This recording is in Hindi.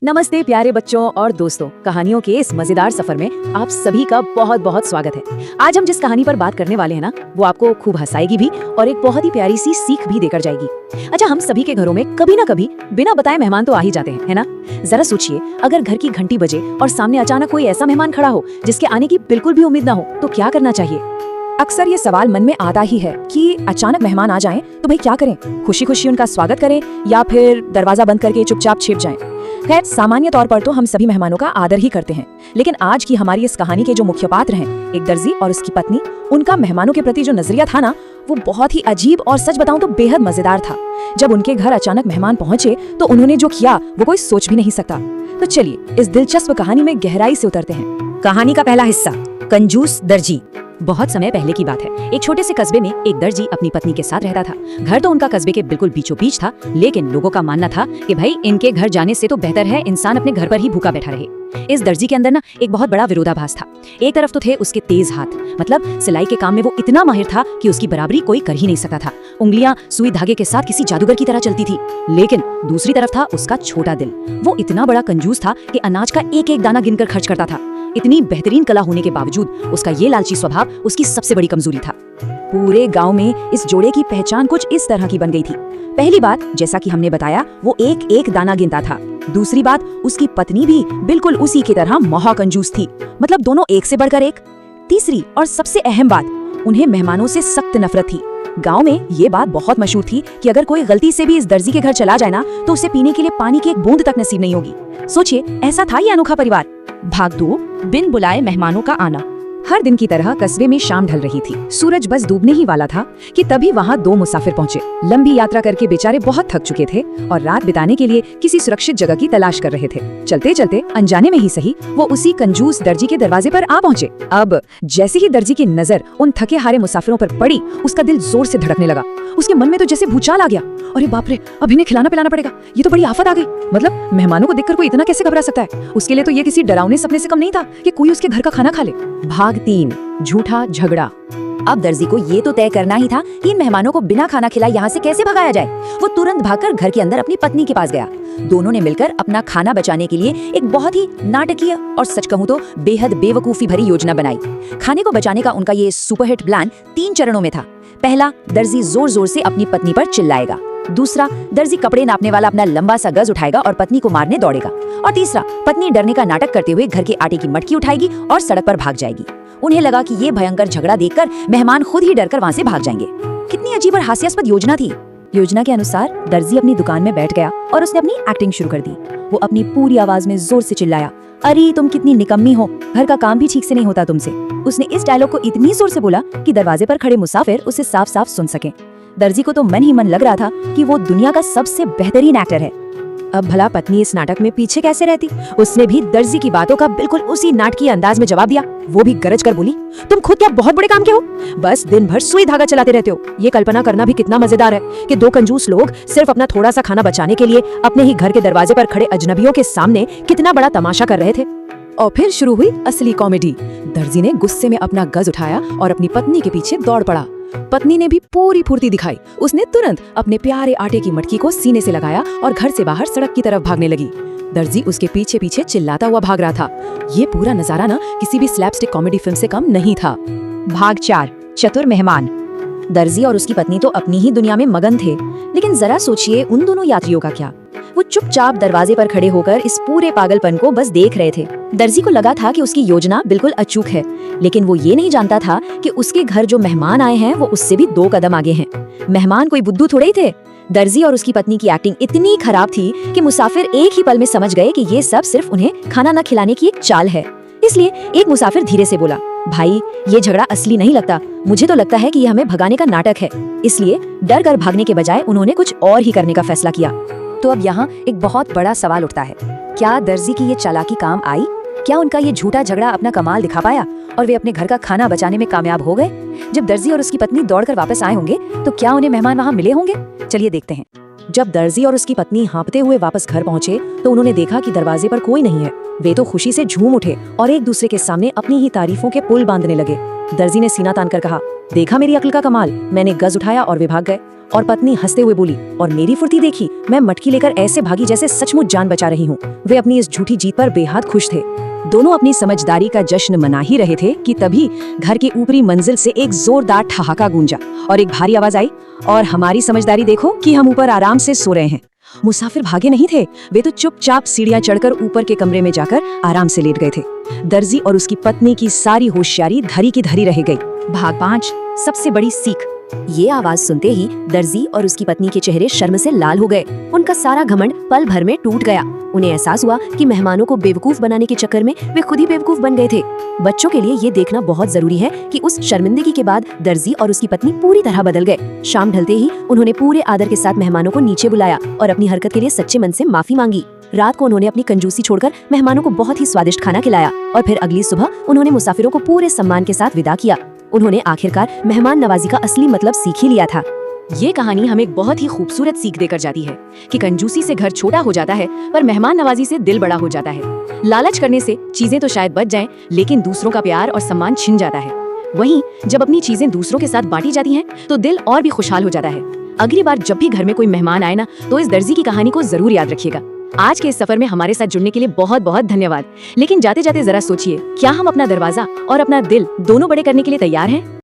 नमस्ते प्यारे बच्चों और दोस्तों, कहानियों के इस मजेदार सफर में आप सभी का बहुत बहुत स्वागत है। आज हम जिस कहानी पर बात करने वाले हैं ना, वो आपको खूब हंसाएगी भी और एक बहुत ही प्यारी सी सीख भी देकर जाएगी। अच्छा, हम सभी के घरों में कभी ना कभी बिना बताए मेहमान तो आ ही जाते हैं, है ना? जरा सोचिए, अगर घर की घंटी बजे और सामने अचानक कोई ऐसा मेहमान खड़ा हो जिसके आने की बिल्कुल भी उम्मीद ना हो, तो क्या करना चाहिए? अक्सर ये सवाल मन में आता ही है कि अचानक मेहमान आ जाएं तो भाई क्या करें? खुशी खुशी उनका स्वागत करें या फिर दरवाजा बंद करके चुपचाप छिप जाएं? खैर, सामान्य तौर पर तो हम सभी मेहमानों का आदर ही करते हैं, लेकिन आज की हमारी इस कहानी के जो मुख्य पात्र हैं, एक दर्जी और उसकी पत्नी, उनका मेहमानों के प्रति जो नजरिया था ना, वो बहुत ही अजीब और सच बताऊं तो बेहद मजेदार था। जब उनके घर अचानक मेहमान पहुंचे तो उन्होंने जो किया वो कोई सोच भी नहीं सकता। तो चलिए इस दिलचस्प कहानी में गहराई से उतरते हैं। कहानी का पहला हिस्सा, कंजूस दर्जी। बहुत समय पहले की बात है। एक छोटे से कस्बे में एक दर्जी अपनी पत्नी के साथ रहता था। घर तो उनका कस्बे के बिल्कुल बीचों बीच था, लेकिन लोगों का मानना था कि भाई इनके घर जाने से तो बेहतर है इंसान अपने घर पर ही भूखा बैठा रहे। इस दर्जी के अंदर ना एक बहुत बड़ा विरोधाभास था। एक तरफ तो थे उसके तेज हाथ, मतलब सिलाई के काम में वो इतना माहिर था कि उसकी बराबरी कोई कर ही नहीं सकता था। उंगलियां सुई धागे के साथ किसी जादूगर की तरह चलती थी। लेकिन दूसरी तरफ था उसका छोटा दिल। वो इतना बड़ा कंजूस था कि अनाज का एक एक दाना गिनकर खर्च करता था। इतनी बेहतरीन कला होने के बावजूद उसका ये लालची स्वभाव उसकी सबसे बड़ी कमजोरी था। पूरे गांव में इस जोड़े की पहचान कुछ इस तरह की बन गई थी। पहली बात, जैसा कि हमने बताया, वो एक एक दाना गिनता था। दूसरी बात, उसकी पत्नी भी बिल्कुल उसी की तरह महाकंजूस थी, मतलब दोनों एक से बढ़कर एक। तीसरी और सबसे अहम बात, उन्हें मेहमानों से सख्त नफरत थी। गांव में ये बात बहुत मशहूर थी कि अगर कोई गलती से भी इस दर्जी के घर चला जाए ना, तो उसे पीने के लिए पानी की एक बूंद तक नसीब नहीं होगी। सोचिए, ऐसा था ये अनोखा परिवार। भाग 2, बिन बुलाए मेहमानों का आना। हर दिन की तरह कस्बे में शाम ढल रही थी। सूरज बस डूबने ही वाला था कि तभी वहाँ दो मुसाफिर पहुँचे। लंबी यात्रा करके बेचारे बहुत थक चुके थे और रात बिताने के लिए किसी सुरक्षित जगह की तलाश कर रहे थे। चलते चलते अनजाने में ही सही, वो उसी कंजूस दर्जी के दरवाजे पर आ पहुँचे। अब जैसे ही दर्जी की नजर उन थके हारे मुसाफिरों पर पड़ी, उसका दिल जोर से धड़कने लगा। उसके मन में तो जैसे भूचाल आ गया। अरे बाप रे, अब इन्हें खिलाना पिलाना पड़ेगा, ये तो बड़ी आफत आ गई। मतलब मेहमानों को देखकर कोई इतना कैसे घबरा सकता है? उसके लिए तो ये किसी डरावने सपने से कम नहीं था कि कोई उसके घर का खाना खा ले। भाग 3, झूठा झगड़ा। अब दर्जी को ये तो तय करना ही था कि इन मेहमानों को बिना खाना खिलाए यहाँ से कैसे भगाया जाए। वो तुरंत भागकर घर के अंदर अपनी पत्नी के पास गया। दोनों ने मिलकर अपना खाना बचाने के लिए एक बहुत ही नाटकीय और सच कहूँ तो बेहद बेवकूफी भरी योजना बनाई। खाने को बचाने का उनका ये सुपरहिट प्लान 3 चरणों में था। पहला, दर्जी जोर जोर से अपनी पत्नी पर चिल्लाएगा। दूसरा, दर्जी कपड़े नापने वाला अपना लंबा सा गज उठाएगा और पत्नी को मारने दौड़ेगा। और तीसरा, पत्नी डरने का नाटक करते हुए घर के आटे की मटकी उठाएगी और सड़क पर भाग जाएगी। उन्हें लगा कि ये भयंकर झगड़ा देखकर मेहमान खुद ही डरकर वहां से भाग जाएंगे। कितनी अजीब और हास्यास्पद योजना थी। योजना के अनुसार दर्जी अपनी दुकान में बैठ गया और उसने अपनी एक्टिंग शुरू कर दी। वो अपनी पूरी आवाज में जोर से चिल्लाया, अरे तुम कितनी निकम्मी हो, घर का काम भी ठीक से नहीं होता तुमसे। उसने इस डायलॉग को इतनी जोर से बोला कि दरवाजे पर खड़े मुसाफिर उसे साफ साफ सुन सके। दर्जी को तो मन ही मन लग रहा था कि वो दुनिया का सबसे बेहतरीन एक्टर है। अब भला पत्नी इस नाटक में पीछे कैसे रहती? उसने भी दर्जी की बातों का बिल्कुल उसी नाटकीय अंदाज में जवाब दिया। वो भी गरज कर बोली, तुम खुद क्या बहुत बड़े काम के हो? बस दिन भर सुई धागा चलाते रहते हो। ये कल्पना करना भी कितना मजेदार है कि 2 कंजूस लोग सिर्फ अपना थोड़ा सा खाना बचाने के लिए अपने ही घर के दरवाजे पर खड़े अजनबियों के सामने कितना बड़ा तमाशा कर रहे थे। और फिर शुरू हुई असली कॉमेडी। दर्जी ने गुस्से में अपना गज उठाया और अपनी पत्नी के पीछे दौड़ पड़ा। पत्नी ने भी पूरी फुर्ती दिखाई। उसने तुरंत अपने प्यारे आटे की मटकी को सीने से लगाया और घर से बाहर सड़क की तरफ भागने लगी। दर्जी उसके पीछे पीछे चिल्लाता हुआ भाग रहा था। ये पूरा नजारा ना किसी भी स्लैपस्टिक कॉमेडी फिल्म से कम नहीं था। भाग 4, चतुर मेहमान। दर्जी और उसकी पत्नी तो अपनी ही दुनिया में मगन थे, लेकिन जरा सोचिए उन दोनों यात्रियों का क्या? वो चुपचाप दरवाजे पर खड़े होकर इस पूरे पागलपन को बस देख रहे थे। दर्जी को लगा था कि उसकी योजना बिल्कुल अचूक है, लेकिन वो ये नहीं जानता था कि उसके घर जो मेहमान आए हैं वो उससे भी 2 कदम आगे हैं। मेहमान कोई बुद्धू थोड़े ही थे। दर्जी और उसकी पत्नी की एक्टिंग इतनी खराब थी कि मुसाफिर एक ही पल में समझ गए कि ये सब सिर्फ उन्हें खाना न खिलाने की एक चाल है। इसलिए एक मुसाफिर धीरे से बोला, भाई ये झगड़ा असली नहीं लगता, मुझे तो लगता है कि ये हमें भगाने का नाटक है। इसलिए डर कर भागने के बजाय उन्होंने कुछ और ही करने का फैसला किया। तो अब यहाँ एक बहुत बड़ा सवाल उठता है, क्या दर्जी की ये चालाकी काम आई? क्या उनका ये झूठा झगड़ा अपना कमाल दिखा पाया और वे अपने घर का खाना बचाने में कामयाब हो गए? जब दर्जी और उसकी पत्नी दौड़कर वापस आए होंगे तो क्या उन्हें मेहमान वहाँ मिले होंगे? चलिए देखते हैं। जब दर्जी और उसकी पत्नी हाँफते हुए वापस घर पहुँचे तो उन्होंने देखा कि दरवाजे पर कोई नहीं है। वे तो खुशी से झूम उठे और एक दूसरे के सामने अपनी ही तारीफों के पुल बांधने लगे। दर्जी ने सीना तान कर कहा, देखा मेरी अक्ल का कमाल, मैंने गज उठाया और वे भाग गए। और पत्नी हंसते हुए बोली, और मेरी फुर्ती देखी, मैं मटकी लेकर ऐसे भागी जैसे सचमुच जान बचा रही हूँ। वे अपनी इस झूठी जीत पर बेहद खुश थे। दोनों अपनी समझदारी का जश्न मना ही रहे थे कि तभी घर की ऊपरी मंजिल से एक जोरदार ठहाका गूंजा और एक भारी आवाज आई, और हमारी समझदारी देखो कि हम ऊपर आराम से सो रहे हैं। मुसाफिर भागे नहीं थे, वे तो चुपचाप सीढ़ियां चढ़कर ऊपर के कमरे में जाकर आराम से लेट गए थे। दर्जी और उसकी पत्नी की सारी होशियारी धरी की धरी रह गई। भाग 5, सबसे बड़ी सीख। ये आवाज सुनते ही दर्जी और उसकी पत्नी के चेहरे शर्म से लाल हो गए। उनका सारा घमंड पल भर में टूट गया। उन्हें एहसास हुआ कि मेहमानों को बेवकूफ बनाने के चक्कर में वे खुद ही बेवकूफ बन गए थे। बच्चों के लिए ये देखना बहुत जरूरी है कि उस शर्मिंदगी के बाद दर्जी और उसकी पत्नी पूरी तरह बदल गए। शाम ढलते ही उन्होंने पूरे आदर के साथ मेहमानों को नीचे बुलाया और अपनी हरकत के लिए सच्चे मन से माफी मांगी। रात को उन्होंने अपनी कंजूसी छोड़कर मेहमानों को बहुत ही स्वादिष्ट खाना खिलाया और फिर अगली सुबह उन्होंने मुसाफिरों को पूरे सम्मान के साथ विदा किया। उन्होंने आखिरकार मेहमान नवाजी का असली मतलब सीख ही लिया था। ये कहानी हमें एक बहुत ही खूबसूरत सीख देकर जाती है कि कंजूसी से घर छोटा हो जाता है, पर मेहमान नवाजी से दिल बड़ा हो जाता है। लालच करने से चीजें तो शायद बच जाएं, लेकिन दूसरों का प्यार और सम्मान छिन जाता है। वहीं जब अपनी चीजें दूसरों के साथ बांटी जाती हैं, तो दिल और भी खुशहाल हो जाता है। अगली बार जब भी घर में कोई मेहमान आए ना, तो इस दर्जी की कहानी को जरूर याद रखिएगा। आज के इस सफर में हमारे साथ जुड़ने के लिए बहुत बहुत धन्यवाद। लेकिन जाते जाते जरा सोचिए, क्या हम अपना दरवाजा और अपना दिल दोनों बड़े करने के लिए तैयार हैं?